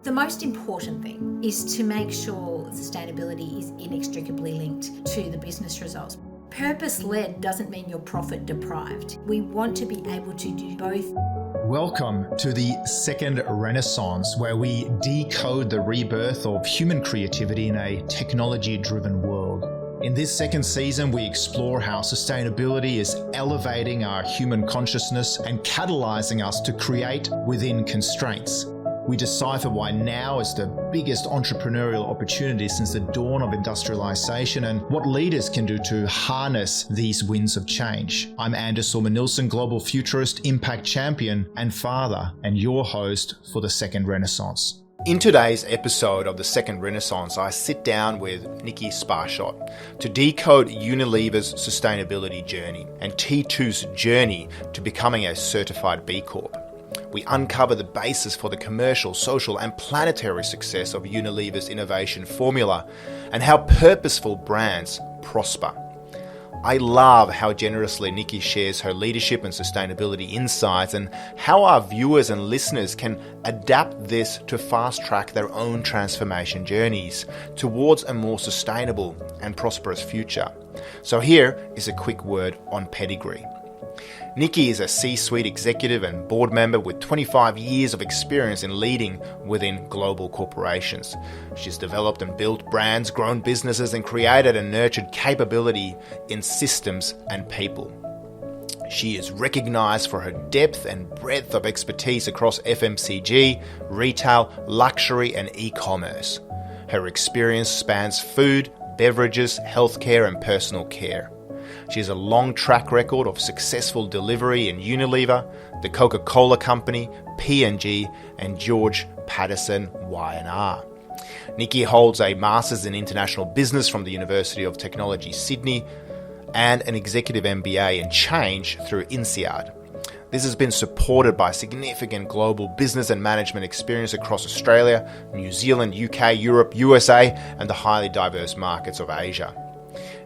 The most important thing is to make sure sustainability is inextricably linked to the business results. Purpose-led doesn't mean you're profit deprived. We want to be able to do both. Welcome to the second Renaissance, where we decode the rebirth of human creativity in a technology-driven world. In this second season, we explore how sustainability is elevating our human consciousness and catalyzing us to create within constraints. We decipher why now is the biggest entrepreneurial opportunity since the dawn of industrialization and what leaders can do to harness these winds of change. I'm Sorman-Nilsson, global futurist, impact champion, and father, and your host for the second Renaissance. In today's episode of the second Renaissance, I sit down with Nicky Sparshott to decode Unilever's sustainability journey and T2's journey to becoming a certified B-Corp. We uncover the basis for the commercial, social, and planetary success of Unilever's innovation formula and how purposeful brands prosper. I love how generously Nicky shares her leadership and sustainability insights and how our viewers and listeners can adapt this to fast-track their own transformation journeys towards a more sustainable and prosperous future. So here is a quick word on pedigree. Nicky is a C-suite executive and board member with 25 years of experience in leading within global corporations. She's developed and built brands, grown businesses, and created and nurtured capability in systems and people. She is recognized for her depth and breadth of expertise across FMCG, retail, luxury, and e-commerce. Her experience spans food, beverages, healthcare, and personal care. She has a long track record of successful delivery in Unilever, the Coca-Cola Company, P&G, and George Patterson Y&R. Nicky holds a Masters in International Business from the University of Technology, Sydney, and an Executive MBA in Change through INSEAD. This has been supported by significant global business and management experience across Australia, New Zealand, UK, Europe, USA, and the highly diverse markets of Asia.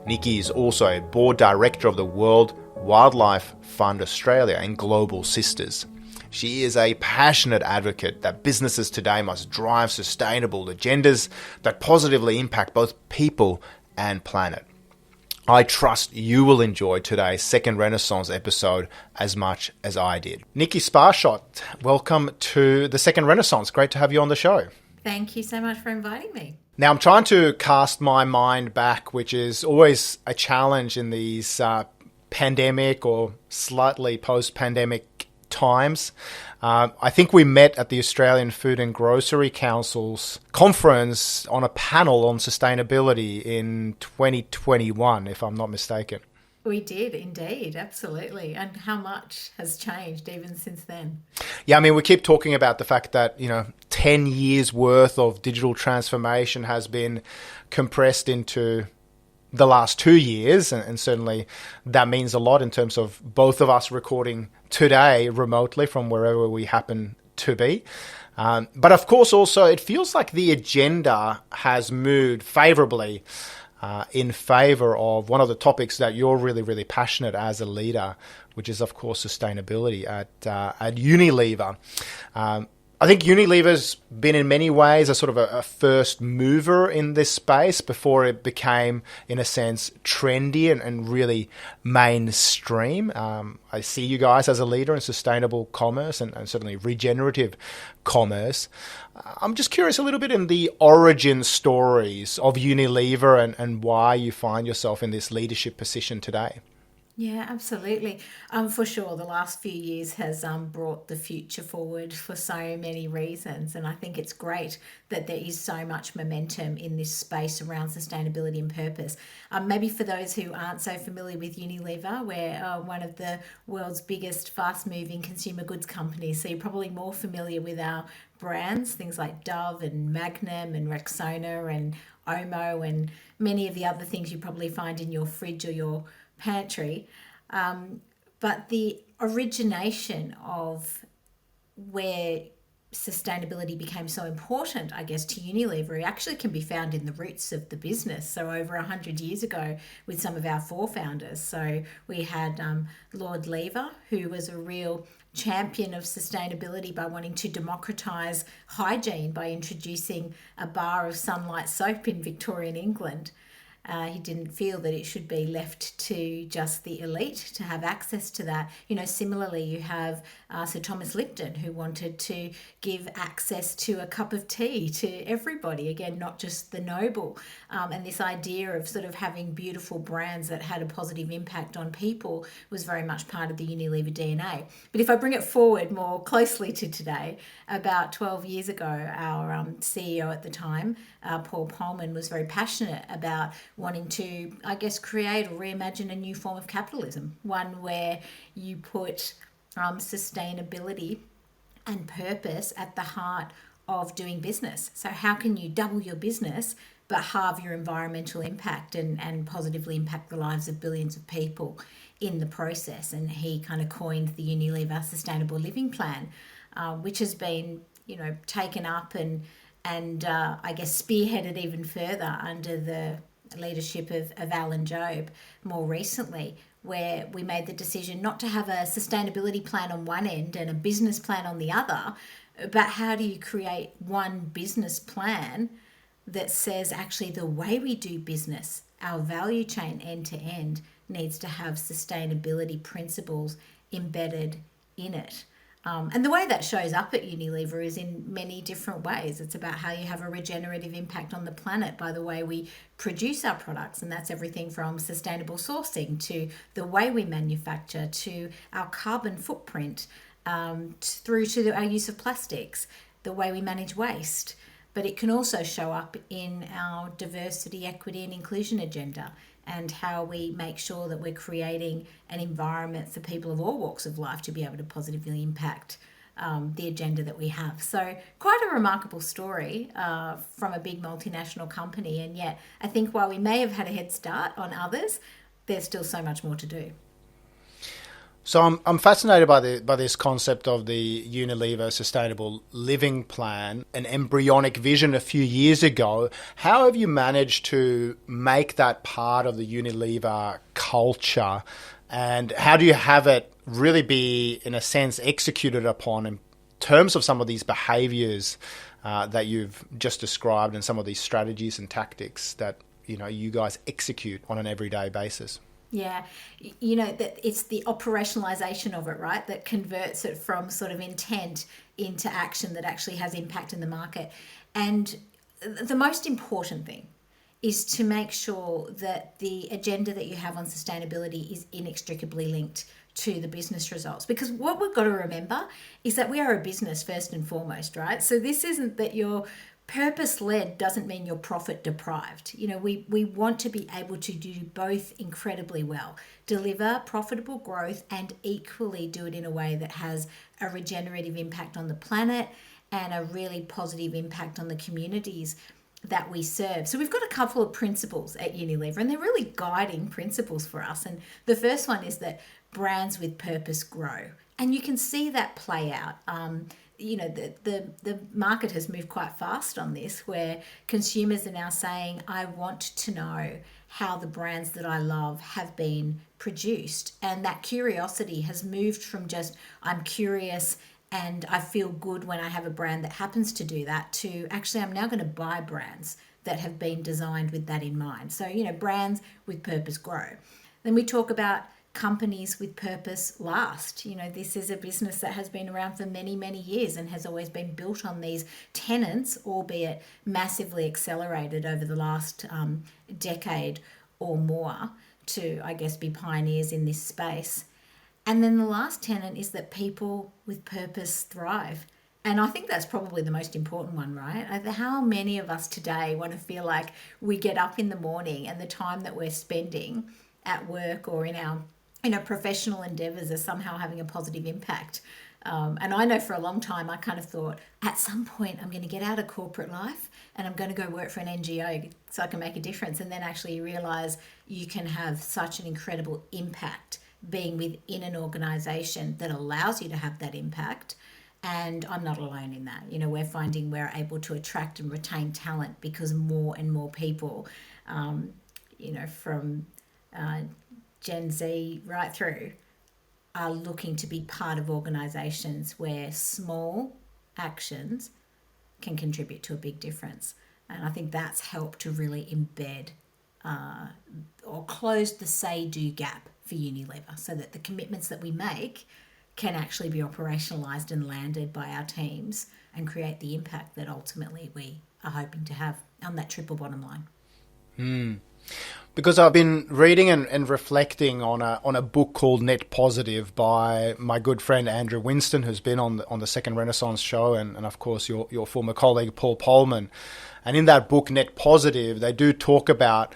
Nicky is also a board director of the World Wildlife Fund Australia and Global Sisters. She is a passionate advocate that businesses today must drive sustainable agendas that positively impact both people and planet. I trust you will enjoy today's second Renaissance episode as much as I did. Nicky Sparshott, welcome to the second Renaissance. Great to have you on the show. Thank you so much for inviting me. Now, I'm trying to cast my mind back, which is always a challenge in these pandemic or slightly post-pandemic times. I think we met at the Australian Food and Grocery Council's conference on a panel on sustainability in 2021, if I'm not mistaken. We did indeed, absolutely. And how much has changed even since then? Yeah, I mean, we keep talking about the fact that, 10 years worth of digital transformation has been compressed into the last 2 years. And certainly that means a lot in terms of both of us recording today remotely from wherever we happen to be. But of course, also, it feels like the agenda has moved favorably in favor of one of the topics that you're really, really passionate as a leader, which is, of course, sustainability at Unilever. I think Unilever's been in many ways a sort of a first mover in this space before it became, in a sense, trendy and really mainstream. I see you guys as a leader in sustainable commerce and certainly regenerative commerce. I'm just curious a little bit in the origin stories of Unilever and why you find yourself in this leadership position today. Yeah, absolutely. For sure, the last few years has brought the future forward for so many reasons. And I think it's great that there is so much momentum in this space around sustainability and purpose. Maybe for those who aren't so familiar with Unilever, we're one of the world's biggest fast-moving consumer goods companies. So you're probably more familiar with our brands, things like Dove and Magnum and Rexona and Omo and many of the other things you probably find in your fridge or your pantry, but the origination of where sustainability became so important, I guess, to Unilever, it actually can be found in the roots of the business. So over 100 years ago with some of our forefounders. So we had Lord Lever, who was a real champion of sustainability by wanting to democratise hygiene by introducing a bar of Sunlight soap in Victorian England. He didn't feel that it should be left to just the elite to have access to that. Similarly, you have Sir Thomas Lipton, who wanted to give access to a cup of tea to everybody, again, not just the noble. And this idea of sort of having beautiful brands that had a positive impact on people was very much part of the Unilever DNA. But if I bring it forward more closely to today, about 12 years ago, our CEO at the time, Paul Polman, was very passionate about wanting to, I guess, create or reimagine a new form of capitalism, one where you put sustainability and purpose at the heart of doing business. So how can you double your business but halve your environmental impact and positively impact the lives of billions of people in the process? And he kind of coined the Unilever Sustainable Living Plan, which has been, taken up and I guess spearheaded even further under the leadership of Alan Jobe more recently, where we made the decision not to have a sustainability plan on one end and a business plan on the other, but how do you create one business plan that says actually the way we do business, our value chain end to end, needs to have sustainability principles embedded in it. And the way that shows up at Unilever is in many different ways. It's about how you have a regenerative impact on the planet by the way we produce our products. And that's everything from sustainable sourcing to the way we manufacture to our carbon footprint, through to our use of plastics, the way we manage waste. But it can also show up in our diversity, equity and inclusion agenda, and how we make sure that we're creating an environment for people of all walks of life to be able to positively impact the agenda that we have. So quite a remarkable story from a big multinational company. And yet I think while we may have had a head start on others, there's still so much more to do. So I'm fascinated by this concept of the Unilever Sustainable Living Plan, an embryonic vision a few years ago. How have you managed to make that part of the Unilever culture, and how do you have it really be, in a sense, executed upon in terms of some of these behaviours that you've just described and some of these strategies and tactics that you guys execute on an everyday basis? Yeah, that it's the operationalization of it, right, that converts it from sort of intent into action that actually has impact in the market. And the most important thing is to make sure that the agenda that you have on sustainability is inextricably linked to the business results. Because what we've got to remember is that we are a business first and foremost, right? So this isn't that you're purpose-led doesn't mean you're profit deprived. We want to be able to do both incredibly well, deliver profitable growth and equally do it in a way that has a regenerative impact on the planet and a really positive impact on the communities that we serve. So we've got a couple of principles at Unilever, and they're really guiding principles for us. And the first one is that brands with purpose grow. And you can see that play out. The market has moved quite fast on this, where consumers are now saying, I want to know how the brands that I love have been produced. And that curiosity has moved from just, I'm curious and I feel good when I have a brand that happens to do that, to actually I'm now going to buy brands that have been designed with that in mind. So, brands with purpose grow. Then we talk about companies with purpose last. This is a business that has been around for many, many years and has always been built on these tenets, albeit massively accelerated over the last decade or more to, I guess, be pioneers in this space. And then the last tenet is that people with purpose thrive. And I think that's probably the most important one, right? How many of us today want to feel like we get up in the morning and the time that we're spending at work or in our professional endeavours are somehow having a positive impact. And I know for a long time I kind of thought, at some point I'm going to get out of corporate life and I'm going to go work for an NGO so I can make a difference. And then actually you realise you can have such an incredible impact being within an organisation that allows you to have that impact. And I'm not alone in that. We're finding we're able to attract and retain talent because more and more people, from Gen Z right through, are looking to be part of organisations where small actions can contribute to a big difference. And I think that's helped to really embed or close the say-do gap for Unilever, so that the commitments that we make can actually be operationalised and landed by our teams and create the impact that ultimately we are hoping to have on that triple bottom line. Because I've been reading and reflecting on a book called Net Positive by my good friend Andrew Winston, who's been on the Second Renaissance show, and of course your former colleague Paul Polman. And in that book, Net Positive, they do talk about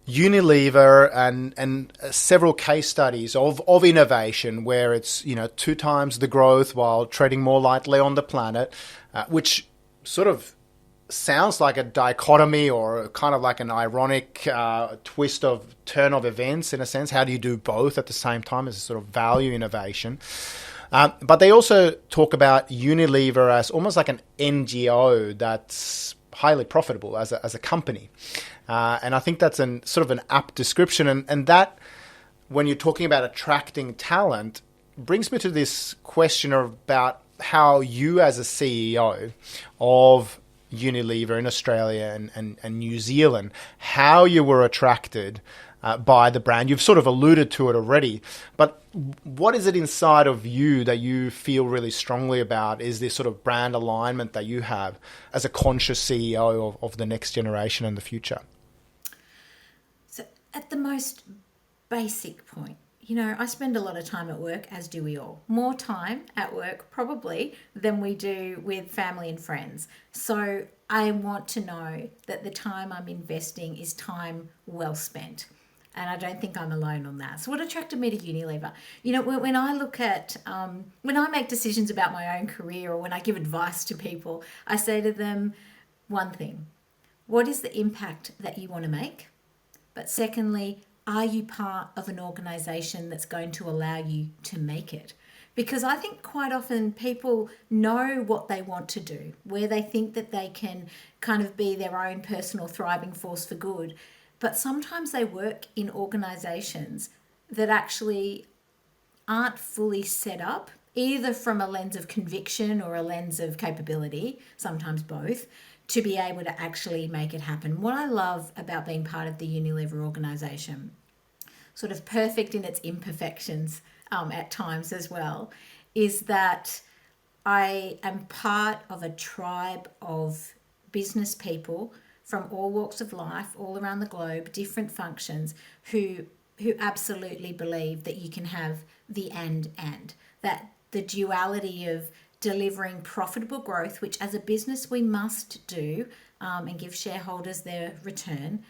Unilever and several case studies of innovation where it's 2 times the growth while treading more lightly on the planet, which sort of sounds like a dichotomy or kind of like an ironic turn of events in a sense. How do you do both at the same time as a sort of value innovation? But they also talk about Unilever as almost like an NGO that's highly profitable as a company. And I think that's sort of an apt description. And that, when you're talking about attracting talent, brings me to this question about how you as a CEO of Unilever in Australia and New Zealand, how you were attracted by the brand. You've sort of alluded to it already, but what is it inside of you that you feel really strongly about is this sort of brand alignment that you have as a conscious CEO of the next generation and the future? So at the most basic point, I spend a lot of time at work, as do we all. More time at work probably than we do with family and friends. So I want to know that the time I'm investing is time well spent. And I don't think I'm alone on that. So what attracted me to Unilever? When I look at, when I make decisions about my own career or when I give advice to people, I say to them one thing: what is the impact that you want to make? But secondly, are you part of an organisation that's going to allow you to make it? Because I think quite often people know what they want to do, where they think that they can kind of be their own personal thriving force for good. But sometimes they work in organisations that actually aren't fully set up, either from a lens of conviction or a lens of capability, sometimes both, to be able to actually make it happen. What I love about being part of the Unilever organisation, sort of perfect in its imperfections at times as well, is that I am part of a tribe of business people from all walks of life, all around the globe, different functions, who absolutely believe that you can have the and, that the duality of delivering profitable growth, which as a business we must do and give shareholders their return,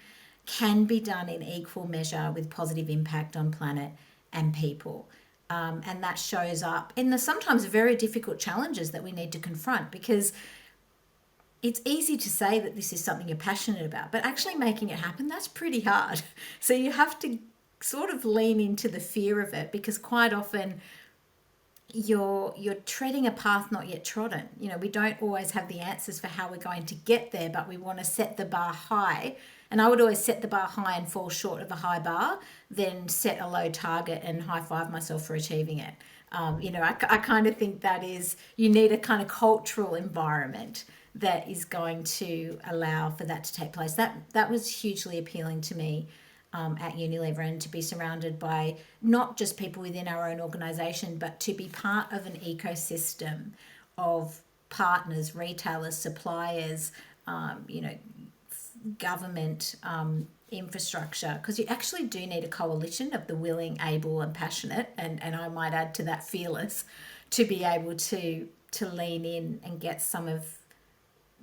can be done in equal measure with positive impact on planet and people. And that shows up in the sometimes very difficult challenges that we need to confront, because it's easy to say that this is something you're passionate about, but actually making it happen, that's pretty hard. So you have to sort of lean into the fear of it, because quite often you're treading a path not yet trodden. We don't always have the answers for how we're going to get there, but we want to set the bar high. And I would always set the bar high and fall short of a high bar, then set a low target and high five myself for achieving it. I kind of think that is, you need a kind of cultural environment that is going to allow for that to take place. That was hugely appealing to me at Unilever, and to be surrounded by not just people within our own organisation, but to be part of an ecosystem of partners, retailers, suppliers, government, infrastructure, because you actually do need a coalition of the willing, able and passionate, and I might add to that fearless, to be able to lean in and get some of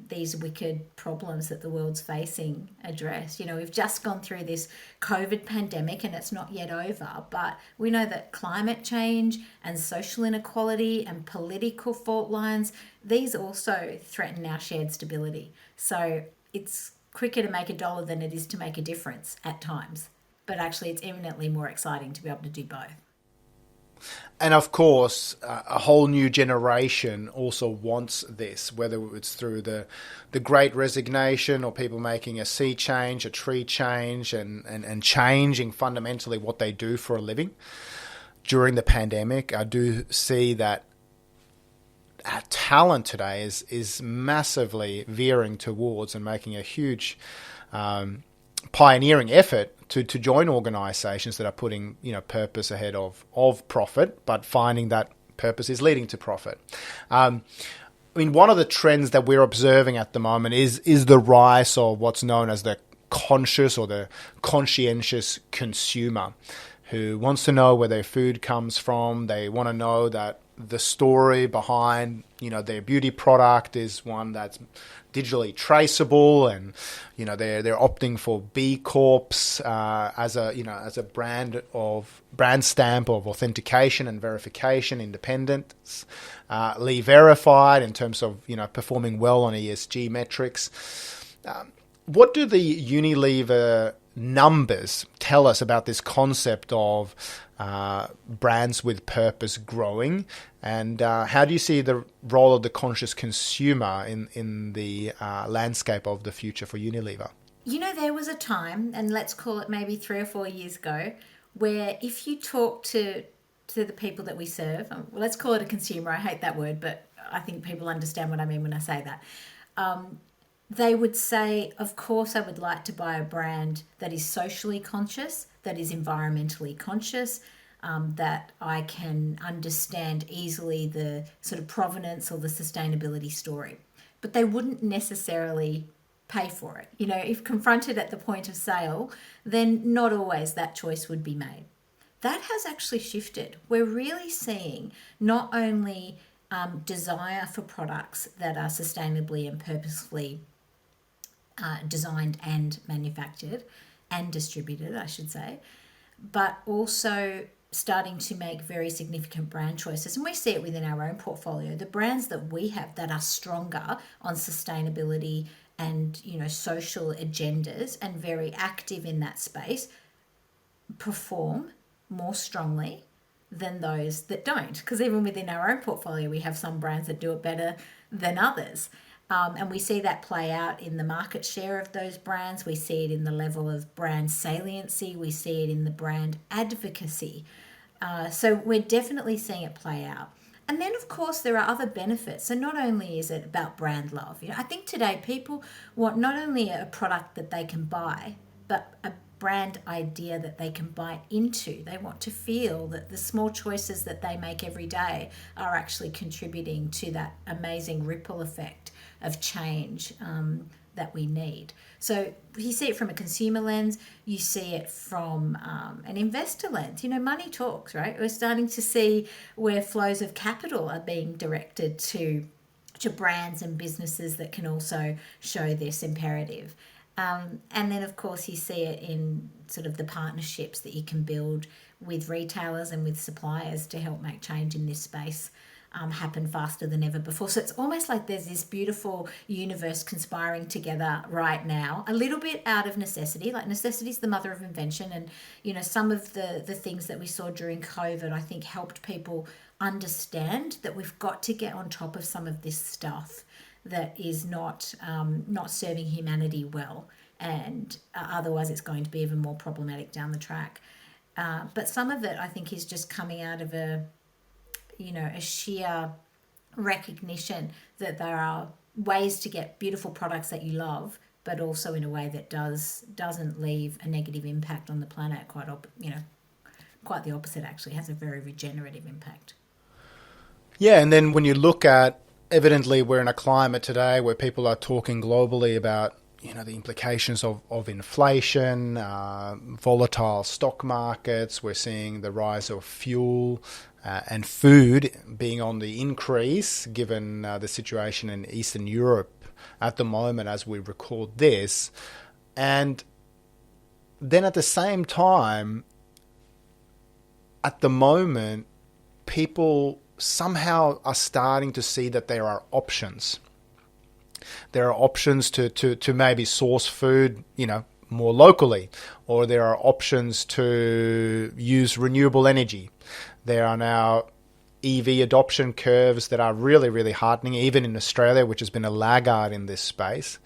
these wicked problems that the world's facing addressed. We've just gone through this COVID pandemic and it's not yet over, but we know that climate change and social inequality and political fault lines, these also threaten our shared stability. So it's quicker to make a dollar than it is to make a difference at times, but actually it's eminently more exciting to be able to do both. And of course, a whole new generation also wants this, whether it's through the Great Resignation or people making a sea change, a tree change, and changing fundamentally what they do for a living. During the pandemic, I do see that our talent today is massively veering towards and making a huge pioneering effort to join organisations that are putting purpose ahead of profit, but finding that purpose is leading to profit. I mean, one of the trends that we're observing at the moment is the rise of what's known as the conscious or the conscientious consumer, who wants to know where their food comes from. They want to know that the story behind their beauty product is one that's digitally traceable, and they're opting for B-Corps as a brand stamp of authentication and verification, independence, verified in terms of performing well on ESG metrics. What do the Unilever numbers tell us about this concept of brands with purpose growing, and how do you see the role of the conscious consumer in the landscape of the future for Unilever? There was a time, and let's call it maybe 3 or 4 years ago, where if you talk to the people that we serve, let's call it a consumer, I hate that word, but I think people understand what I mean when I say that, they would say, of course, I would like to buy a brand that is socially conscious, that is environmentally conscious, that I can understand easily the sort of provenance or the sustainability story. But they wouldn't necessarily pay for it. If confronted at the point of sale, then not always that choice would be made. That has actually shifted. We're really seeing not only desire for products that are sustainably and purposefully designed and manufactured and distributed, I should say, but also starting to make very significant brand choices. And we see it within our own portfolio. The brands that we have that are stronger on sustainability and social agendas and very active in that space perform more strongly than those that don't. Because even within our own portfolio, we have some brands that do it better than others. And we see that play out in the market share of those brands. We see it in the level of brand saliency. We see it in the brand advocacy. So we're definitely seeing it play out. And then, of course, there are other benefits. So not only is it about brand love. I think today people want not only a product that they can buy, but a brand idea that they can buy into. They want to feel that the small choices that they make every day are actually contributing to that amazing ripple effect of change that we need. So you see it from a consumer lens, you see it from an investor lens. Money talks, right? We're starting to see where flows of capital are being directed to brands and businesses that can also show this imperative. And then, of course, you see it in sort of the partnerships that you can build with retailers and with suppliers to help make change in this space happen faster than ever before. So it's almost like there's this beautiful universe conspiring together right now, a little bit out of necessity. Like necessity is the mother of invention. And, some of the things that we saw during COVID, I think helped people understand that we've got to get on top of some of this stuff that is not serving humanity well, and otherwise it's going to be even more problematic down the track. But some of it, I think, is just coming out of a sheer recognition that there are ways to get beautiful products that you love, but also in a way that doesn't leave a negative impact on the planet. Quite the opposite, actually, has a very regenerative impact. Yeah, and then when you look at, evidently we're in a climate today where people are talking globally about the implications of inflation, volatile stock markets. We're seeing the rise of fuel and food being on the increase, given the situation in Eastern Europe at the moment as we record this. And then at the same time, at the moment, people somehow are starting to see that there are options. There are options to maybe source food, more locally, or there are options to use renewable energy. There are now EV adoption curves that are really, really heartening, even in Australia, which has been a laggard in this space.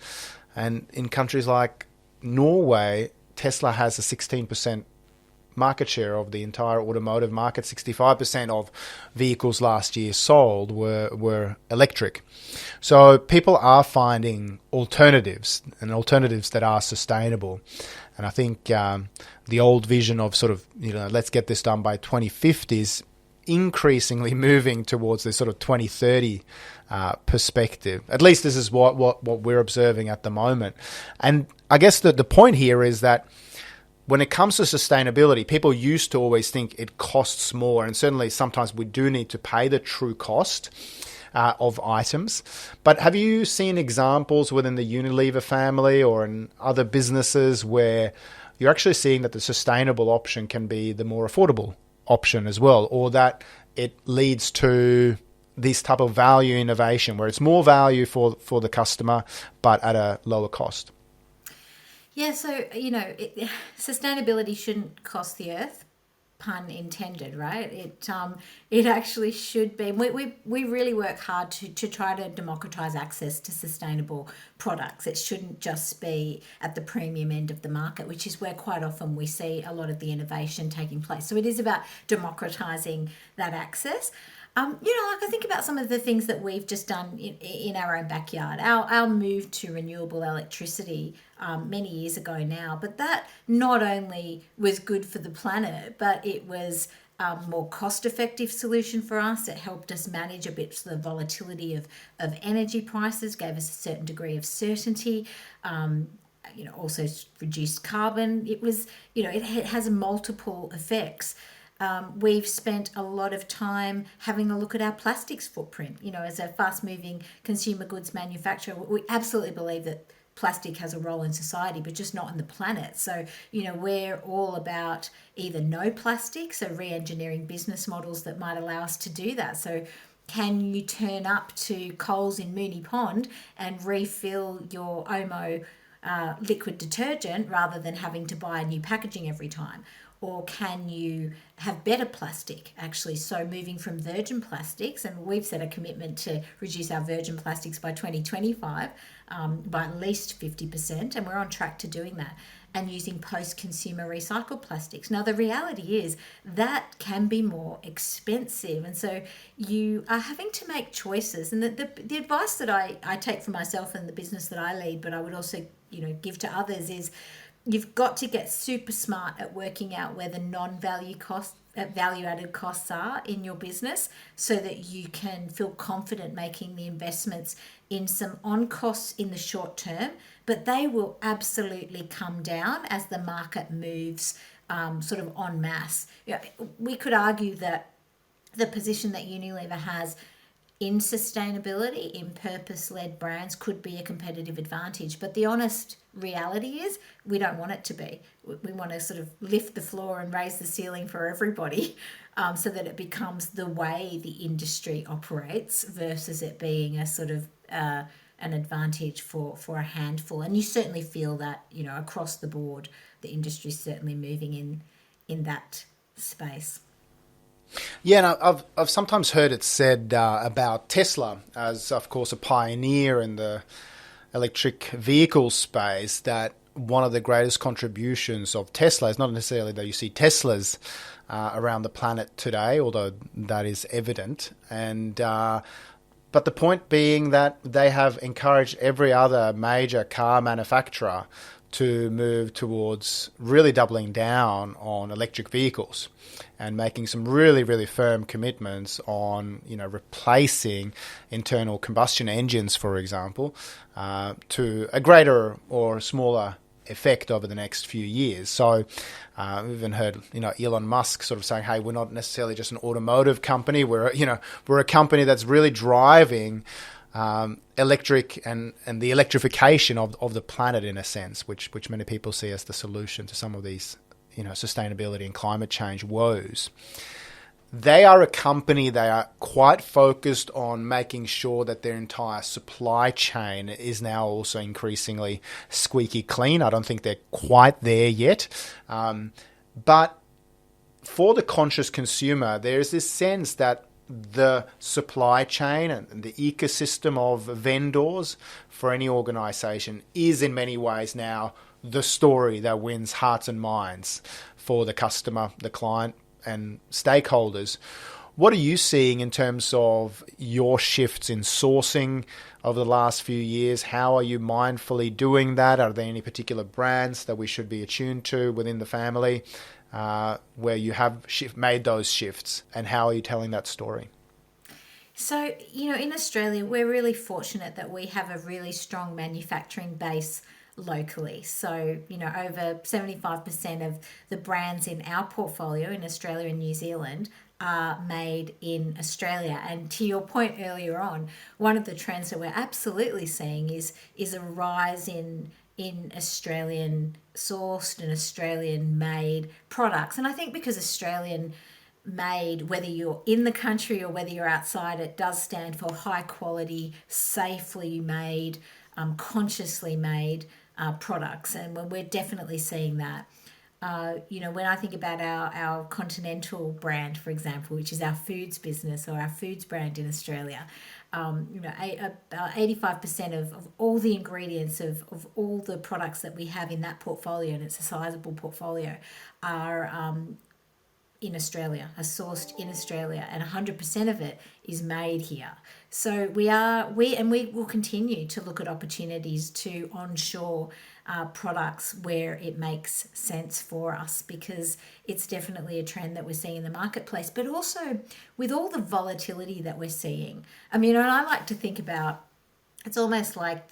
And in countries like Norway, Tesla has a 16% market share of the entire automotive market. 65% of vehicles last year sold were electric. So people are finding alternatives, and alternatives that are sustainable. And I think the old vision of sort of, let's get this done by 2050 is increasingly moving towards this sort of 2030 perspective. At least this is what we're observing at the moment. And I guess the point here is that when it comes to sustainability, people used to always think it costs more, and certainly sometimes we do need to pay the true cost of items. But have you seen examples within the Unilever family or in other businesses where you're actually seeing that the sustainable option can be the more affordable option as well, or that it leads to this type of value innovation where it's more value for the customer but at a lower cost? Yeah, so, sustainability shouldn't cost the earth, pun intended, right? It actually should be. We really work hard to try to democratize access to sustainable products. It shouldn't just be at the premium end of the market, which is where quite often we see a lot of the innovation taking place. So it is about democratizing that access. I think about some of the things that we've just done in our own backyard. Our move to renewable electricity many years ago now, but that not only was good for the planet, but it was a more cost-effective solution for us. It helped us manage a bit the volatility of energy prices, gave us a certain degree of certainty. Also reduced carbon. It was, it has multiple effects. We've spent a lot of time having a look at our plastics footprint. As a fast-moving consumer goods manufacturer, we absolutely believe that plastic has a role in society, but just not on the planet. So, we're all about either no plastic, so re-engineering business models that might allow us to do that. So can you turn up to Coles in Moonee Pond and refill your Omo liquid detergent rather than having to buy new packaging every time? Or can you have better plastic, actually? So moving from virgin plastics, and we've set a commitment to reduce our virgin plastics by 2025 by at least 50%, and we're on track to doing that, and using post-consumer recycled plastics. Now, the reality is that can be more expensive, and so you are having to make choices. And the advice that I take for myself and the business that I lead, but I would also give to others, is you've got to get super smart at working out where the non-value costs, value-added costs are in your business, so that you can feel confident making the investments in some on-costs in the short term, but they will absolutely come down as the market moves sort of en masse. We could argue that the position that Unilever has in sustainability, in purpose-led brands, could be a competitive advantage. But the honest reality is we don't want it to be. We want to sort of lift the floor and raise the ceiling for everybody, so that it becomes the way the industry operates versus it being a sort of an advantage for a handful. And you certainly feel that, across the board, the industry's certainly moving in that space. Yeah, and I've sometimes heard it said about Tesla, as of course a pioneer in the electric vehicle space, that one of the greatest contributions of Tesla is not necessarily that you see Teslas around the planet today, although that is evident, and but the point being that they have encouraged every other major car manufacturer to move towards really doubling down on electric vehicles and making some really, really firm commitments on, replacing internal combustion engines, for example, to a greater or smaller effect over the next few years. So we've even heard, Elon Musk sort of saying, hey, we're not necessarily just an automotive company. We're a company that's really driving electric and the electrification of the planet, in a sense, which many people see as the solution to some of these sustainability and climate change woes. They are a company, they are quite focused on making sure that their entire supply chain is now also increasingly squeaky clean. I don't think they're quite there yet, but for the conscious consumer, there's this sense that the supply chain and the ecosystem of vendors for any organization is in many ways now the story that wins hearts and minds for the customer, the client, and stakeholders. What are you seeing in terms of your shifts in sourcing over the last few years? How are you mindfully doing that? Are there any particular brands that we should be attuned to within the family where you have made those shifts, and how are you telling that story? So, in Australia, we're really fortunate that we have a really strong manufacturing base locally. So, over 75% of the brands in our portfolio in Australia and New Zealand are made in Australia. And to your point earlier on, one of the trends that we're absolutely seeing is a rise in Australian sourced and Australian made products. And I think because Australian made, whether you're in the country or whether you're outside, it does stand for high quality, safely made, consciously made products. And we're definitely seeing that. When I think about our Continental brand, for example, which is our foods business or our foods brand in Australia, 85% of all the ingredients of all the products that we have in that portfolio, and it's a sizable portfolio, are in Australia, are sourced in Australia, and 100% of it is made here. So we will continue to look at opportunities to onshore products where it makes sense for us, because it's definitely a trend that we're seeing in the marketplace. But also with all the volatility that we're seeing, and I like to think about, it's almost like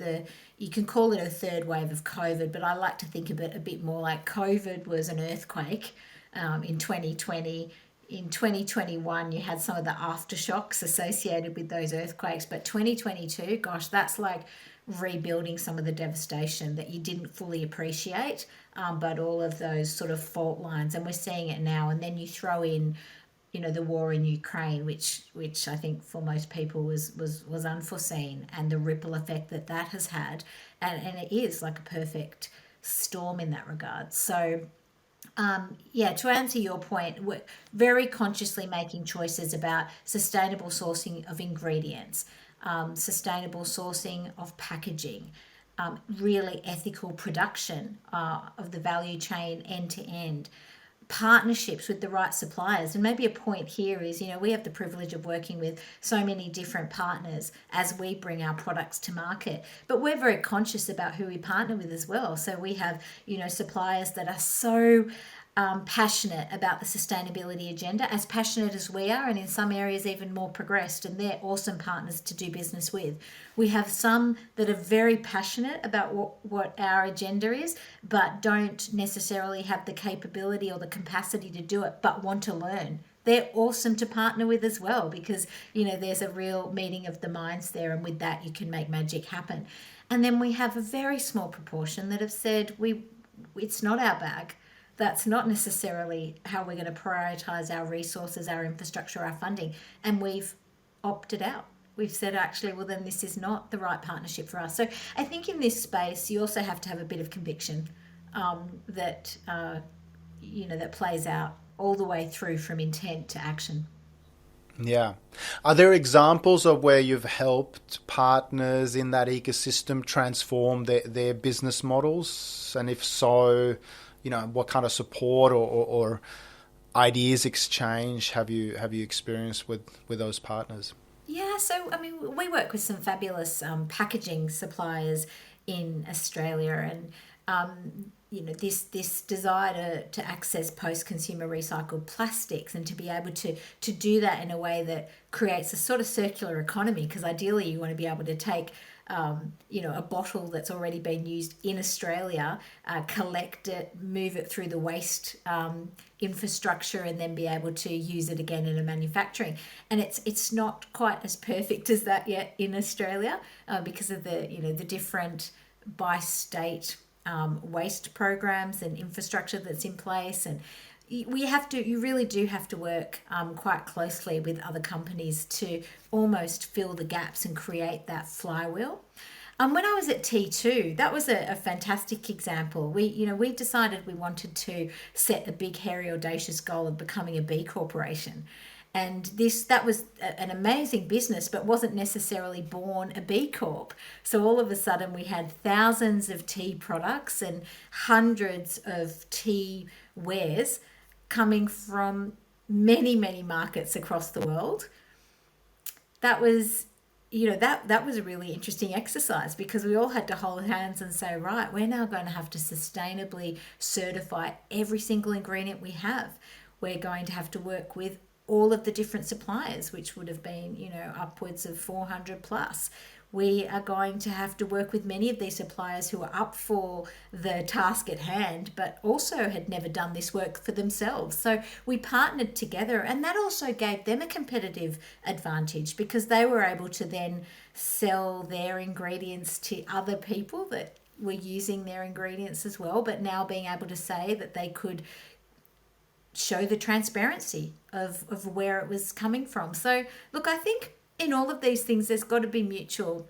you can call it a third wave of COVID, but I like to think of it a bit more like COVID was an earthquake in 2020. In 2021, you had some of the aftershocks associated with those earthquakes, but 2022, gosh, that's like rebuilding some of the devastation that you didn't fully appreciate, but all of those sort of fault lines, and we're seeing it now. And then you throw in, the war in Ukraine, which I think for most people was unforeseen, and the ripple effect that has had, and it is like a perfect storm in that regard. So to answer your point, we're very consciously making choices about sustainable sourcing of ingredients, sustainable sourcing of packaging, really ethical production of the value chain end to end, partnerships with the right suppliers. And maybe a point here is, we have the privilege of working with so many different partners as we bring our products to market, but we're very conscious about who we partner with as well. So we have, suppliers that are so passionate about the sustainability agenda, as passionate as we are, and in some areas even more progressed, and they're awesome partners to do business with. We have some that are very passionate about what our agenda is, but don't necessarily have the capability or the capacity to do it, but want to learn. They're awesome to partner with as well, because there's a real meeting of the minds there, and with that you can make magic happen. And then we have a very small proportion that have said it's not our bag. That's not necessarily how we're going to prioritize our resources, our infrastructure, our funding. And we've opted out. We've said, actually, well, then this is not the right partnership for us. So I think in this space, you also have to have a bit of conviction that plays out all the way through from intent to action. Yeah. Are there examples of where you've helped partners in that ecosystem transform their business models? And if so, what kind of support or ideas exchange have you experienced with those partners? Yeah, so we work with some fabulous packaging suppliers in Australia, and this desire to access post-consumer recycled plastics, and to be able to do that in a way that creates a sort of circular economy, because ideally you want to be able to take a bottle that's already been used in Australia, collect it, move it through the waste infrastructure, and then be able to use it again in a manufacturing. And it's not quite as perfect as that yet in Australia, because of the different by state waste programs and infrastructure that's in place. And you really do have to work quite closely with other companies to almost fill the gaps and create that flywheel. When I was at T2, that was a fantastic example. We decided we wanted to set a big, hairy, audacious goal of becoming a B Corporation. And that was an amazing business, but wasn't necessarily born a B Corp. So all of a sudden we had thousands of tea products and hundreds of tea wares coming from many, many markets across the world. That was, that was a really interesting exercise, because we all had to hold hands and say, right, we're now going to have to sustainably certify every single ingredient we have. We're going to have to work with all of the different suppliers, which would have been, upwards of 400 plus. We are going to have to work with many of these suppliers who are up for the task at hand, but also had never done this work for themselves. So we partnered together, and that also gave them a competitive advantage, because they were able to then sell their ingredients to other people that were using their ingredients as well, but now being able to say that they could show the transparency of where it was coming from. So look, I think in all of these things there's got to be mutual,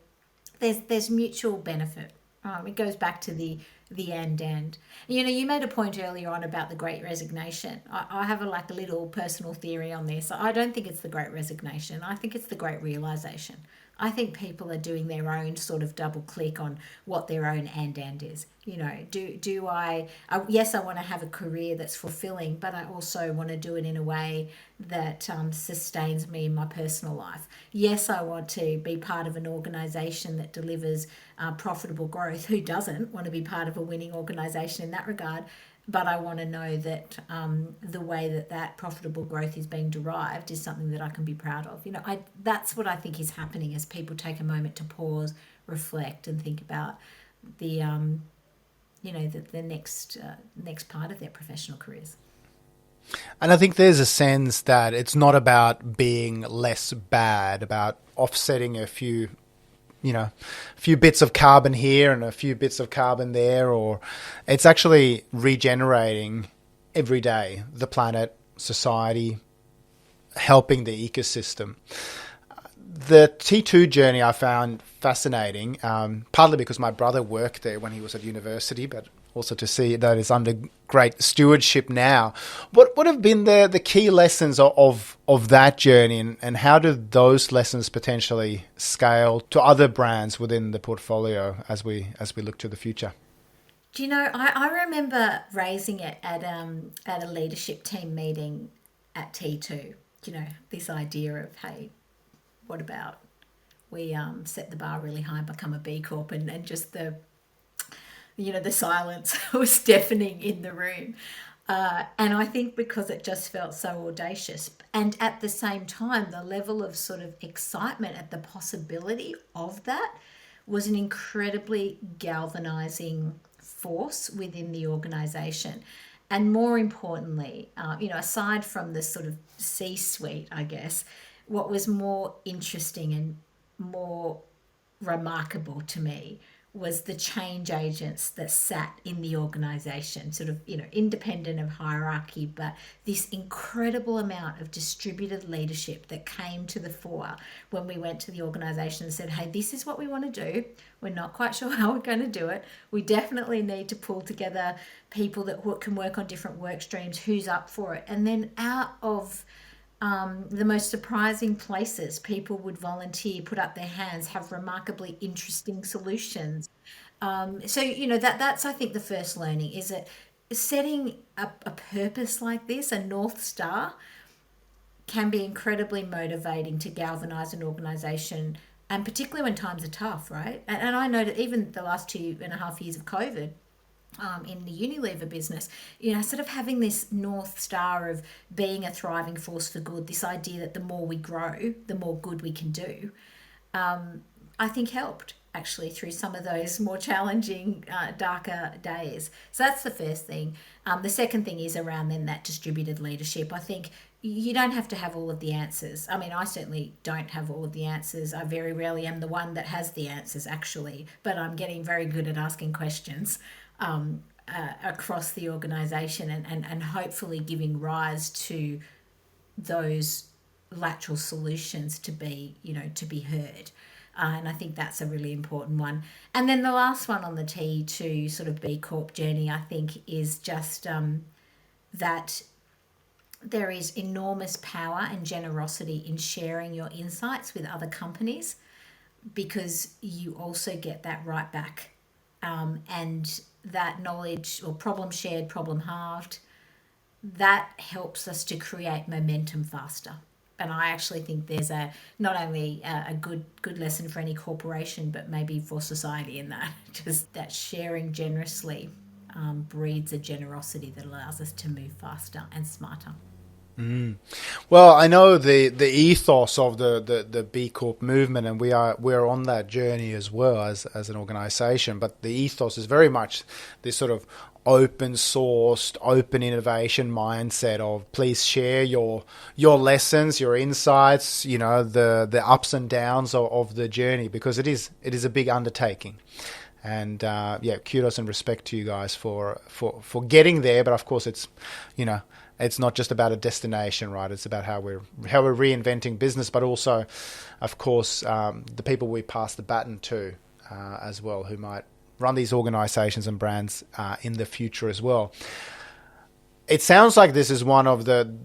there's mutual benefit. It goes back to the and. You made a point earlier on about the Great Resignation. I have a little personal theory on this. I don't think it's the Great Resignation. I think it's the Great Realization. I think people are doing their own sort of double click on what their own and is. Yes, I want to have a career that's fulfilling, but I also want to do it in a way that sustains me in my personal life. Yes, I want to be part of an organisation that delivers profitable growth. Who doesn't want to be part of a winning organisation in that regard? But I want to know that the way that profitable growth is being derived is something that I can be proud of. That's what I think is happening as people take a moment to pause, reflect, and think about the next part of their professional careers. And I think there's a sense that it's not about being less bad, about offsetting a few bits of carbon here and a few bits of carbon there, or it's actually regenerating every day the planet, society, helping the ecosystem. The T2 journey I found fascinating, partly because my brother worked there when he was at university, but also to see that it's under great stewardship now. What have been the key lessons of that journey, and how do those lessons potentially scale to other brands within the portfolio as we look to the future? Do you know, I remember raising it at a leadership team meeting at T2, this idea of, hey, what about we set the bar really high and become a B Corp, and just the silence was deafening in the room. And I think because it just felt so audacious, and at the same time, the level of sort of excitement at the possibility of that was an incredibly galvanizing force within the organisation. And more importantly, aside from the sort of C-suite, I guess, what was more interesting and more remarkable to me was the change agents that sat in the organisation, sort of, independent of hierarchy, but this incredible amount of distributed leadership that came to the fore when we went to the organisation and said, hey, this is what we want to do. We're not quite sure how we're going to do it. We definitely need to pull together people that can work on different work streams, who's up for it. And then out of the most surprising places, people would volunteer, put up their hands, have remarkably interesting solutions. That's I think the first learning is that setting a purpose like this, a North Star, can be incredibly motivating to galvanize an organization, and particularly when times are tough, right? And I know that even the last 2.5 years of COVID, in the Unilever business, sort of having this North Star of being a thriving force for good, this idea that the more we grow, the more good we can do, I think helped actually through some of those more challenging, darker days. So that's the first thing. The second thing is around then that distributed leadership. I think you don't have to have all of the answers. I mean, I certainly don't have all of the answers. I very rarely am the one that has the answers, actually, but I'm getting very good at asking questions across the organisation and hopefully giving rise to those lateral solutions to be heard. And I think that's a really important one. And then the last one on the T to sort of B Corp journey, I think, is just that there is enormous power and generosity in sharing your insights with other companies, because you also get that right back. And that knowledge, or problem shared, problem halved, that helps us to create momentum faster. And I actually think there's not only a good lesson for any corporation, but maybe for society in that. Just that sharing generously breeds a generosity that allows us to move faster and smarter. Well, I know the ethos of the B Corp movement, and we're on that journey as well as an organisation. But the ethos is very much this sort of open sourced, open innovation mindset of please share your lessons, your insights, the ups and downs of the journey, because it is a big undertaking. And kudos and respect to you guys for getting there. But of course, it's not just about a destination, right? It's about how we're reinventing business, but also, of course, the people we pass the baton to as well, who might run these organizations and brands in the future as well. It sounds like this is one of the,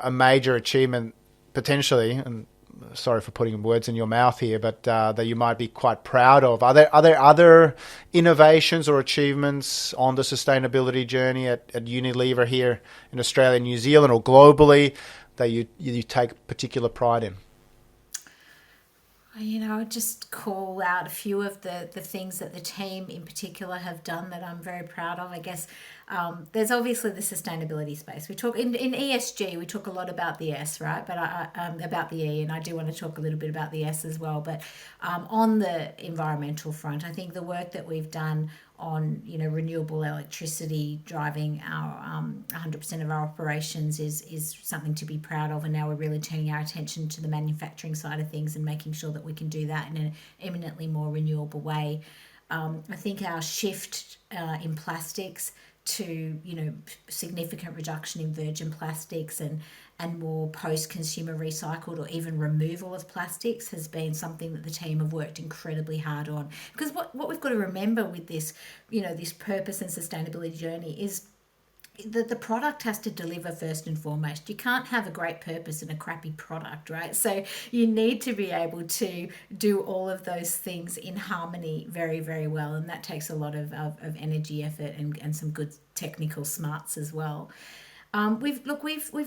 a major achievement potentially, and sorry for putting words in your mouth here, but that you might be quite proud of. Are there other innovations or achievements on the sustainability journey at Unilever here in Australia, New Zealand, or globally that you take particular pride in? I'd just call out a few of the things that the team in particular have done that I'm very proud of. I guess there's obviously the sustainability space. We talk in ESG, we talk a lot about the S, right? But about the E, and I do want to talk a little bit about the S as well. But on the environmental front, I think the work that we've done on renewable electricity driving our 100% of our operations is something to be proud of, and now we're really turning our attention to the manufacturing side of things and making sure that we can do that in an eminently more renewable way. I think our shift in plastics to significant reduction in virgin plastics and more post-consumer recycled or even removal of plastics has been something that the team have worked incredibly hard on. Because what we've got to remember with this, this purpose and sustainability journey is that the product has to deliver first and foremost. You can't have a great purpose and a crappy product, right? So you need to be able to do all of those things in harmony very, very well. And that takes a lot of energy, effort, and some good technical smarts as well. We've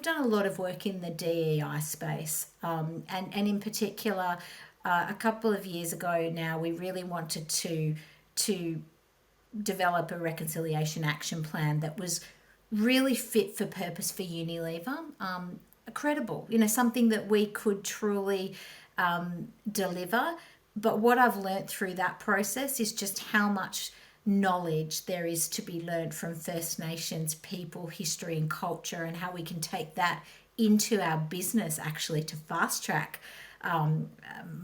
done a lot of work in the DEI space, and in particular, a couple of years ago now, we really wanted to develop a reconciliation action plan that was really fit for purpose for Unilever, credible, something that we could truly deliver. But what I've learnt through that process is just how much knowledge there is to be learned from First Nations people, history and culture, and how we can take that into our business actually to fast track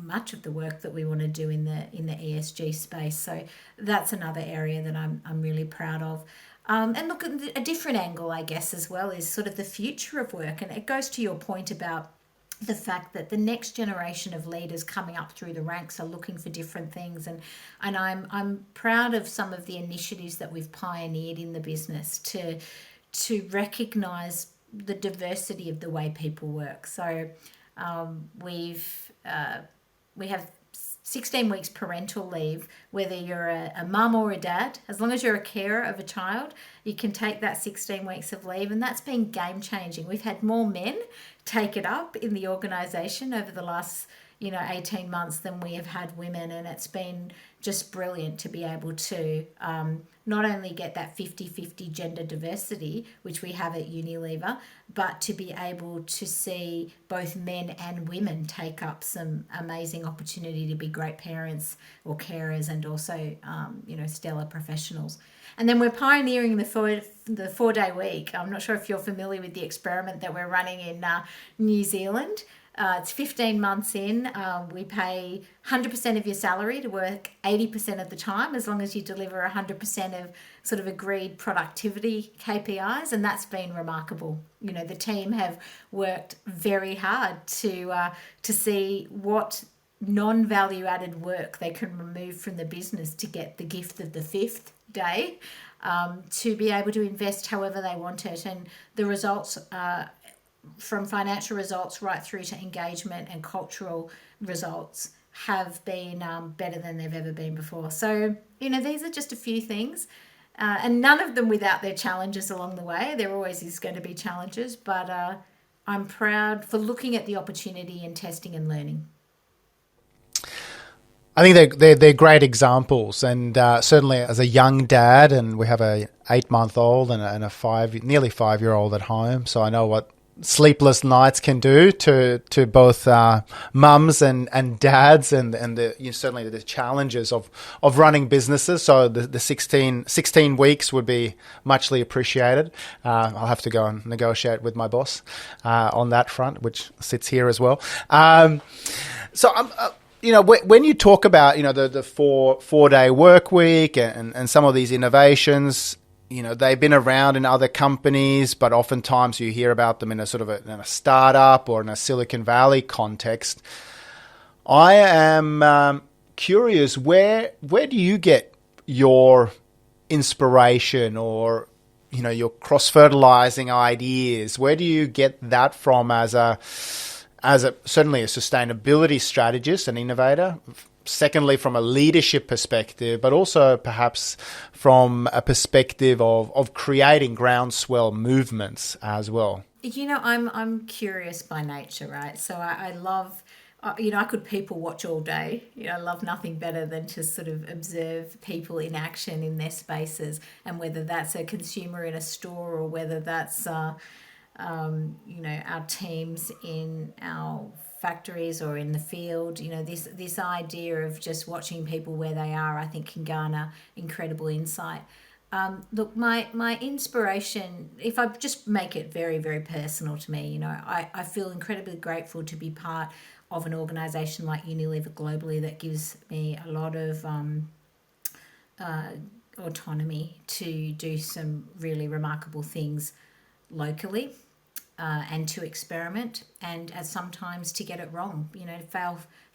much of the work that we want to do in the ESG space. So that's another area that I'm really proud of. And look, at a different angle, I guess, as well, is sort of the future of work. And it goes to your point about the fact that the next generation of leaders coming up through the ranks are looking for different things, and I'm proud of some of the initiatives that we've pioneered in the business to recognise the diversity of the way people work. So we have 16 weeks parental leave, whether you're a mum or a dad. As long as you're a carer of a child, you can take that 16 weeks of leave, and that's been game changing. We've had more men take it up in the organisation over the last 18 months than we have had women, and it's been just brilliant to be able to not only get that 50-50 gender diversity, which we have at Unilever, but to be able to see both men and women take up some amazing opportunity to be great parents or carers, and also stellar professionals. And then we're pioneering the 4-day week. I'm not sure if you're familiar with the experiment that we're running in New Zealand. It's 15 months in. We pay 100% of your salary to work 80% of the time, as long as you deliver 100% of sort of agreed productivity KPIs, and that's been remarkable. The team have worked very hard to see what non-value added work they can remove from the business to get the gift of the fifth day, to be able to invest however they want it. And the results, from financial results right through to engagement and cultural results, have been better than they've ever been before. So, these are just a few things. And none of them without their challenges along the way. There always is going to be challenges, but I'm proud for looking at the opportunity and testing and learning. I think they're great examples, and certainly as a young dad, and we have a 8-month-old and a nearly 5-year-old at home, so I know what sleepless nights can do to both mums and dads, and certainly the challenges of running businesses. So the 16 weeks would be muchly appreciated. I'll have to go and negotiate with my boss on that front, which sits here as well. When you talk about the 4-day work week and some of these innovations, they've been around in other companies, but oftentimes you hear about them in a sort of a startup or in a Silicon Valley context. I am curious, where do you get your inspiration or your cross-fertilizing ideas? Where do you get that from as a certainly a sustainability strategist and innovator? Secondly, from a leadership perspective, but also perhaps from a perspective of creating groundswell movements as well. I'm curious by nature, right? So I love, I could people watch all day. I love nothing better than to sort of observe people in action in their spaces, and whether that's a consumer in a store or whether that's our teams in our factories or in the field. This idea of just watching people where they are, I think, can garner incredible insight. Look, my inspiration, if I just make it very, very personal to me, I feel incredibly grateful to be part of an organisation like Unilever globally that gives me a lot of autonomy to do some really remarkable things locally. And to experiment, and sometimes to get it wrong,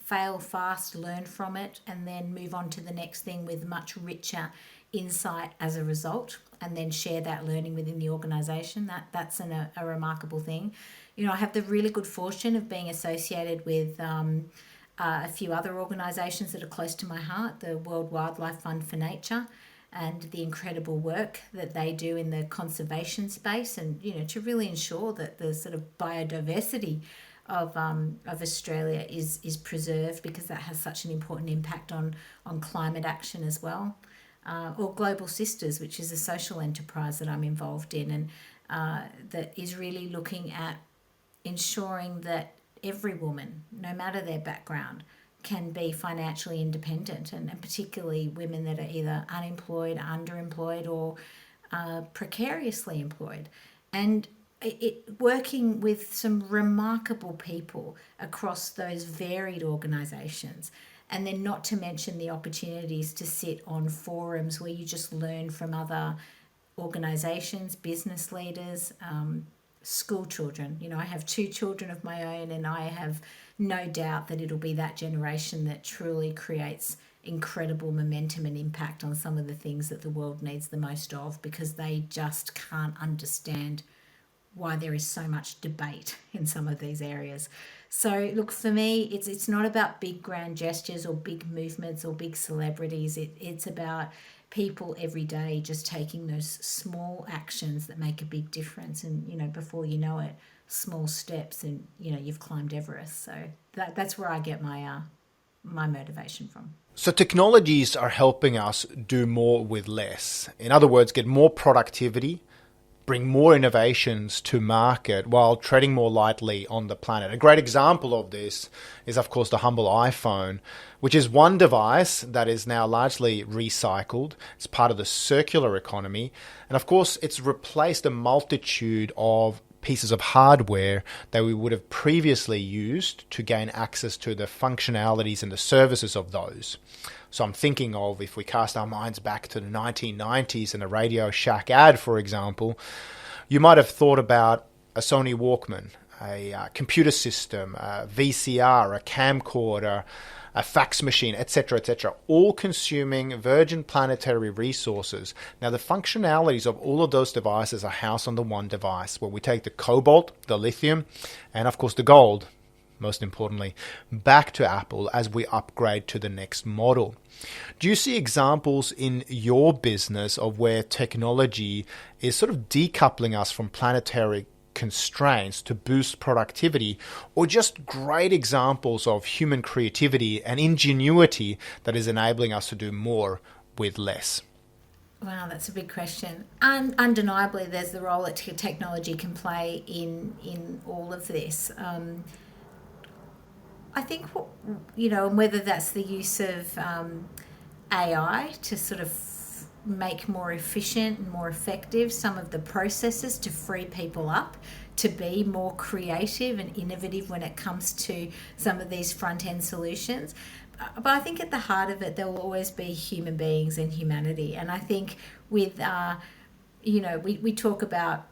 fail fast, learn from it, and then move on to the next thing with much richer insight as a result, and then share that learning within the organisation. That's a remarkable thing. I have the really good fortune of being associated with a few other organisations that are close to my heart, the World Wildlife Fund for Nature, and the incredible work that they do in the conservation space, and to really ensure that the sort of biodiversity of Australia is preserved, because that has such an important impact on climate action as well. Or Global Sisters, which is a social enterprise that I'm involved in, and that is really looking at ensuring that every woman, no matter their background, can be financially independent, and particularly women that are either unemployed, underemployed, or precariously employed. And working with some remarkable people across those varied organisations, and then not to mention the opportunities to sit on forums where you just learn from other organisations, business leaders, school children. I have 2 children of my own, and I have no doubt that it'll be that generation that truly creates incredible momentum and impact on some of the things that the world needs the most of, because they just can't understand why there is so much debate in some of these areas. So look, for me, it's not about big grand gestures or big movements or big celebrities. It's about people every day just taking those small actions that make a big difference, and before you know it, small steps, and you've climbed Everest. So that's where I get my motivation from. So technologies are helping us do more with less. In other words, get more productivity, bring more innovations to market while treading more lightly on the planet. A great example of this is, of course, the humble iPhone, which is one device that is now largely recycled. It's part of the circular economy. And of course, it's replaced a multitude of pieces of hardware that we would have previously used to gain access to the functionalities and the services of those. So I'm thinking of, if we cast our minds back to the 1990s and a Radio Shack ad, for example, you might have thought about a Sony Walkman, a computer system, a VCR, a camcorder, a fax machine, etc., all consuming virgin planetary resources. Now, the functionalities of all of those devices are housed on the one device, where we take the cobalt, the lithium, and of course the gold, most importantly, back to Apple as we upgrade to the next model. Do you see examples in your business of where technology is sort of decoupling us from planetary constraints to boost productivity, or just great examples of human creativity and ingenuity that is enabling us to do more with less? Wow, that's a big question. Undeniably, there's the role that technology can play in all of this. I think, and whether that's the use of AI to sort of make more efficient and more effective some of the processes to free people up to be more creative and innovative when it comes to some of these front-end solutions. But I think at the heart of it, there will always be human beings and humanity. And I think with, we talk about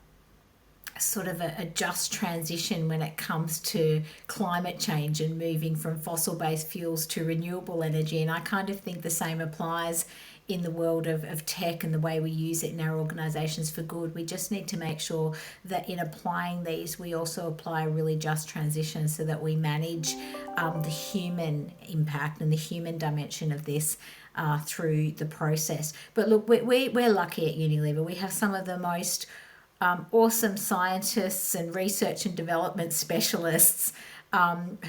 sort of a just transition when it comes to climate change and moving from fossil-based fuels to renewable energy. And I kind of think the same applies in the world of tech and the way we use it in our organisations for good. We just need to make sure that in applying these, we also apply a really just transition so that we manage the human impact and the human dimension of this through the process. But look, we're lucky at Unilever. We have some of the most awesome scientists and research and development specialists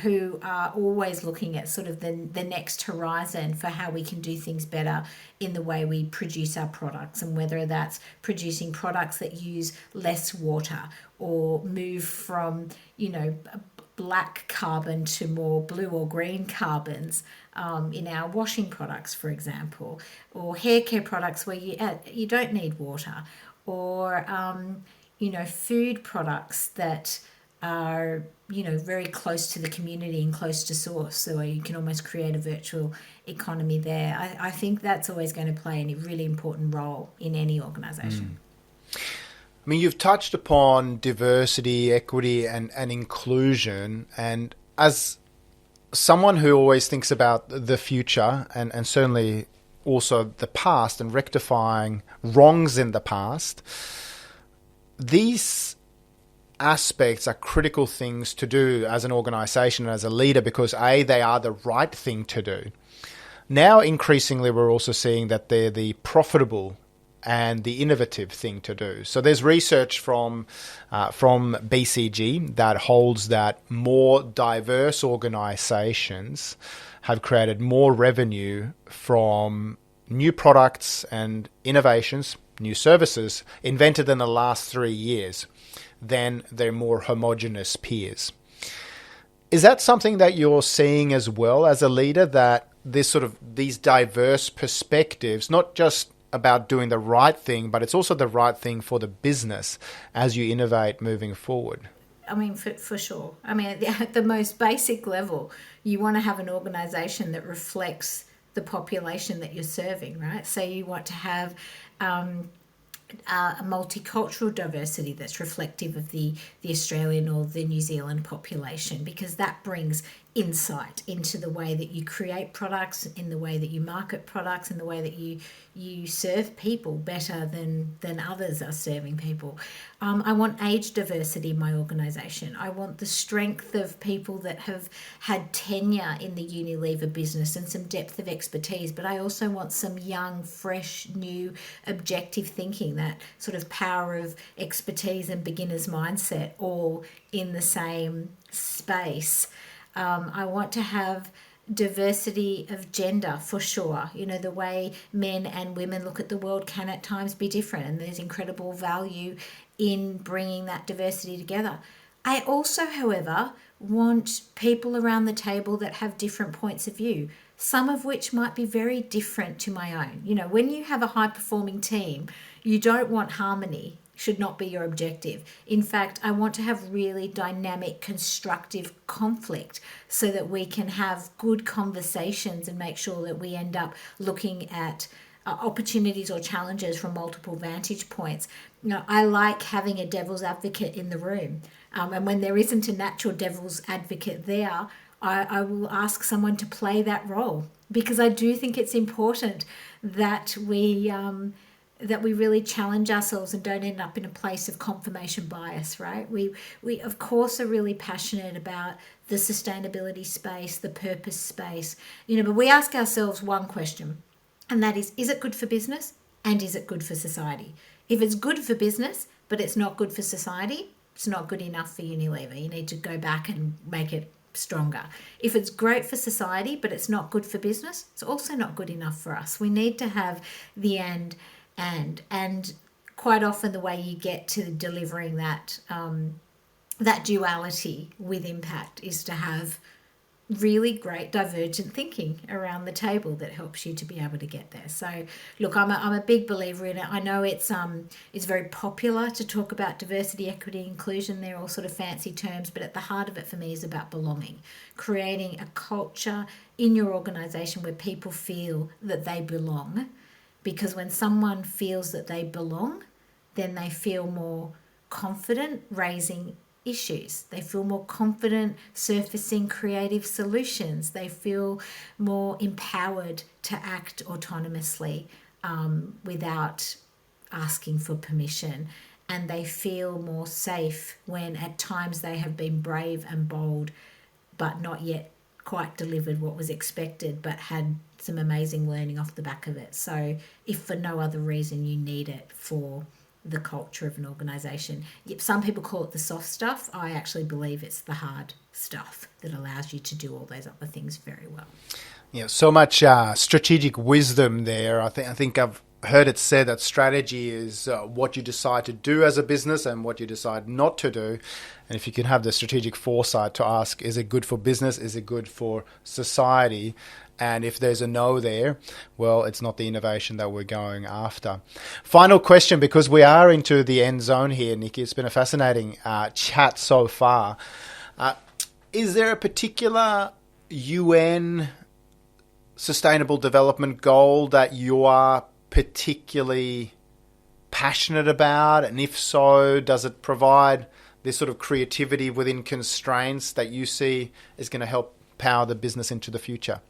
who are always looking at sort of the next horizon for how we can do things better in the way we produce our products, and whether that's producing products that use less water or move from, black carbon to more blue or green carbons in our washing products, for example, or hair care products where you don't need water, or food products that are very close to the community and close to source, so you can almost create a virtual economy there. I think that's always going to play a really important role in any organisation. I mean, you've touched upon diversity, equity, and inclusion, and as someone who always thinks about the future and certainly also the past and rectifying wrongs in the past, these aspects are critical things to do as an organisation and as a leader, because A, they are the right thing to do. Now, increasingly, we're also seeing that they're the profitable and the innovative thing to do. So there's research from BCG that holds that more diverse organisations have created more revenue from new products and innovations, new services invented in the last 3 years than their more homogenous peers. Is that something that you're seeing as well as a leader, that these diverse perspectives, not just about doing the right thing, but it's also the right thing for the business as you innovate moving forward? I mean, for sure. I mean, at the most basic level, you want to have an organisation that reflects the population that you're serving, right? So you want to have a multicultural diversity that's reflective of the Australian or the New Zealand population, because that brings insight into the way that you create products, in the way that you market products, in the way that you serve people better than others are serving people. I want age diversity in my organisation. I want the strength of people that have had tenure in the Unilever business and some depth of expertise, but I also want some young, fresh, new, objective thinking, that sort of power of expertise and beginner's mindset all in the same space. I want to have diversity of gender, for sure. The way men and women look at the world can at times be different, and there's incredible value in bringing that diversity together. I also, however, want people around the table that have different points of view, some of which might be very different to my own. When you have a high-performing team, you don't want harmony. Should not be your objective. In fact, I want to have really dynamic, constructive conflict so that we can have good conversations and make sure that we end up looking at opportunities or challenges from multiple vantage points. I like having a devil's advocate in the room. And when there isn't a natural devil's advocate there, I will ask someone to play that role, because I do think it's important that we really challenge ourselves and don't end up in a place of confirmation bias, right? We of course are really passionate about the sustainability space, the purpose space, but we ask ourselves one question, and that is it good for business and is it good for society? If it's good for business but it's not good for society, it's not good enough for Unilever. You need to go back and make it stronger. If it's great for society but it's not good for business, it's also not good enough for us. We need to have the and quite often the way you get to delivering that duality with impact is to have really great divergent thinking around the table that helps you to be able to get there. So look, I'm a big believer in it. I know it's very popular to talk about diversity, equity, inclusion. They're all sort of fancy terms, but at the heart of it for me is about belonging, creating a culture in your organization where people feel that they belong. Because when someone feels that they belong, then they feel more confident raising issues. They feel more confident surfacing creative solutions. They feel more empowered to act autonomously without asking for permission. And they feel more safe when at times they have been brave and bold, but not yet quite delivered what was expected, but had some amazing learning off the back of it. So if for no other reason, you need it for the culture of an organisation. Some people call it the soft stuff. I actually believe it's the hard stuff that allows you to do all those other things very well. Yeah, so much strategic wisdom there. I think I've heard it said that strategy is what you decide to do as a business and what you decide not to do. And if you can have the strategic foresight to ask, is it good for business? Is it good for society? And if there's a no there, well, it's not the innovation that we're going after. Final question, because we are into the end zone here, Nicky. It's been a fascinating chat so far. Is there a particular UN Sustainable Development Goal that you are particularly passionate about? And if so, does it provide this sort of creativity within constraints that you see is going to help power the business into the future?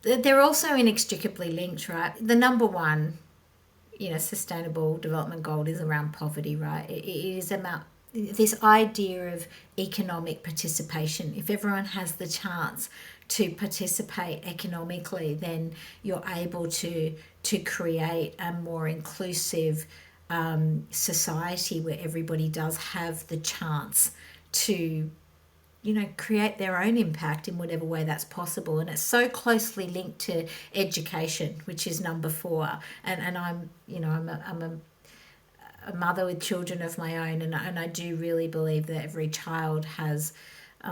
They're also inextricably linked, right? The number one, sustainable development goal is around poverty, right? It is about this idea of economic participation. If everyone has the chance to participate economically, then you're able to create a more inclusive society where everybody does have the chance to create their own impact in whatever way that's possible. And it's so closely linked to education, which is number 4. And I'm a mother with children of my own, and I do really believe that every child has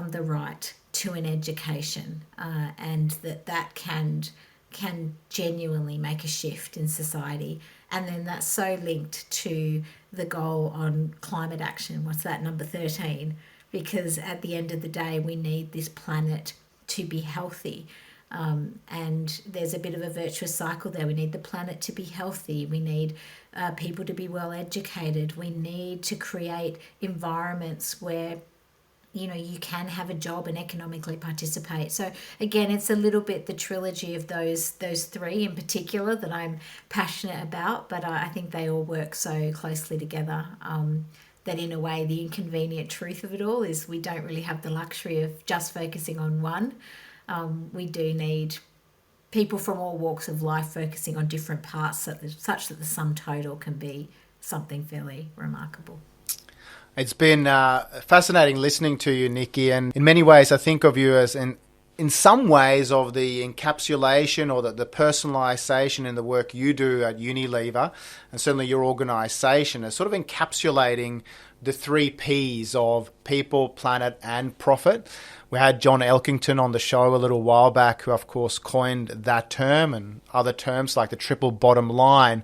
the right to an education, and that can genuinely make a shift in society. And then that's so linked to the goal on climate action. What's that, number 13? Because at the end of the day, we need this planet to be healthy. And there's a bit of a virtuous cycle there. We need the planet to be healthy. We need people to be well educated. We need to create environments where you can have a job and economically participate. So again, it's a little bit the trilogy of those 3 in particular that I'm passionate about, but I think they all work so closely together. That in a way, the inconvenient truth of it all is we don't really have the luxury of just focusing on one. We do need people from all walks of life focusing on different parts such that the sum total can be something fairly remarkable. It's been fascinating listening to you, Nicky, and in many ways I think of you as in some ways of the encapsulation or the personalisation in the work you do at Unilever, and certainly your organisation, as sort of encapsulating the 3 Ps of people, planet and profit. We had John Elkington on the show a little while back, who of course coined that term and other terms like the triple bottom line.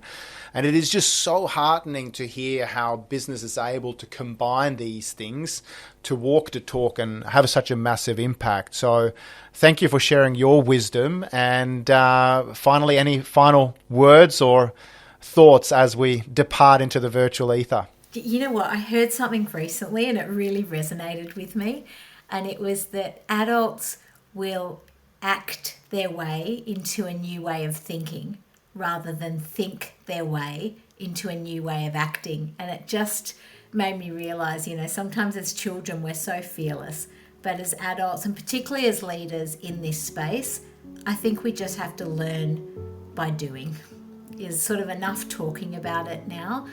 And it is just so heartening to hear how business is able to combine these things to walk the talk and have such a massive impact. So thank you for sharing your wisdom. And finally, any final words or thoughts as we depart into the virtual ether? You know what? I heard something recently and it really resonated with me. And it was that adults will act their way into a new way of thinking rather than think their way into a new way of acting. And it just made me realize, sometimes as children we're so fearless, but as adults, and particularly as leaders in this space, I think we just have to learn by doing. Is sort of enough talking about it now.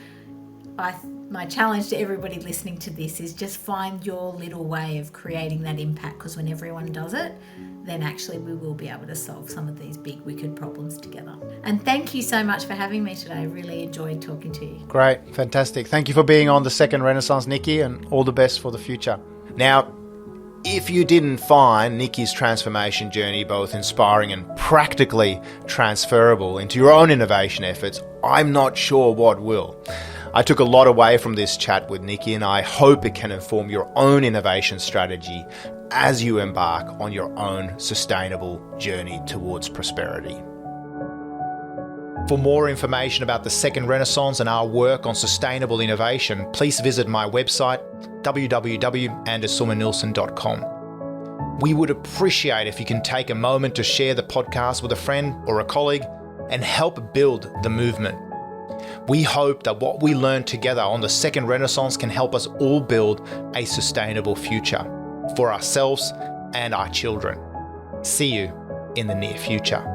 My challenge to everybody listening to this is just find your little way of creating that impact, because when everyone does it, then actually we will be able to solve some of these big wicked problems together. And thank you so much for having me today. I really enjoyed talking to you. Great, fantastic. Thank you for being on the Second Renaissance, Nicky, and all the best for the future. Now, if you didn't find Nicky's transformation journey both inspiring and practically transferable into your own innovation efforts, I'm not sure what will. I took a lot away from this chat with Nicky, and I hope it can inform your own innovation strategy as you embark on your own sustainable journey towards prosperity. For more information about the Second Renaissance and our work on sustainable innovation, please visit my website, www.sorman-nilsson.com. We would appreciate if you can take a moment to share the podcast with a friend or a colleague and help build the movement. We hope that what we learn together on the Second Renaissance can help us all build a sustainable future for ourselves and our children. See you in the near future.